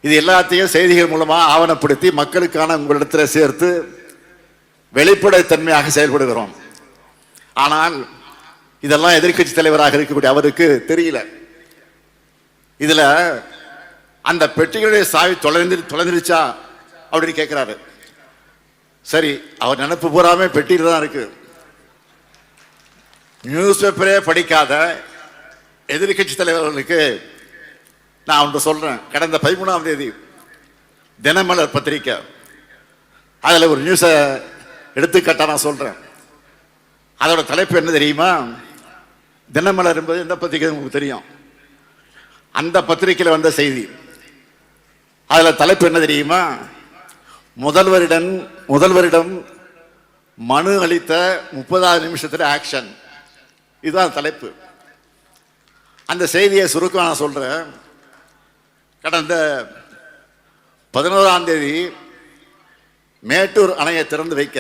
இது எல்லாத்தையும் செய்திகள் மூலமா ஆவணப்படுத்தி மக்களுக்கான உங்களிடத்தில் சேர்த்து வெளிப்படைத்தன்மையாக செயல்படுகிறோம். ஆனால் இதெல்லாம் எதிர்க்கட்சி தலைவராக இருக்கக்கூடிய அவருக்கு தெரியல. இதுல அந்த பெட்டிகளுடைய சாவி தொலைந்துருச்சா அப்படின்னு கேட்கிறாரு. சரி, அவர் நினைப்பு பூராமே பெட்டியில் தான் இருக்கு. நியூஸ் பேப்பரே படிக்காத எதிர்கட்சி தலைவர்களுக்கு நான் ஒன்று சொல்றேன். கடந்த 13ஆம் தேதி தினமலர் பத்திரிக்கை, அதில் ஒரு நியூஸை எடுத்துக்காட்டா நான் சொல்றேன். அதோட தலைப்பு என்ன தெரியுமா? தினமலர் என்பது எந்த பத்திரிகை உங்களுக்கு தெரியும்? அந்த பத்திரிகையில் வந்த செய்தி. அதில் தலைப்பு என்ன தெரியுமா? முதல்வரிடம் மனு அளித்த 30வது நிமிஷத்தில் ஆக்ஷன். இதுதான் தலைப்பு. அந்த செய்தியை சுருக்கம் நான் சொல்றேன். கடந்த 11ஆம் தேதி மேட்டூர் அணையை திறந்து வைக்க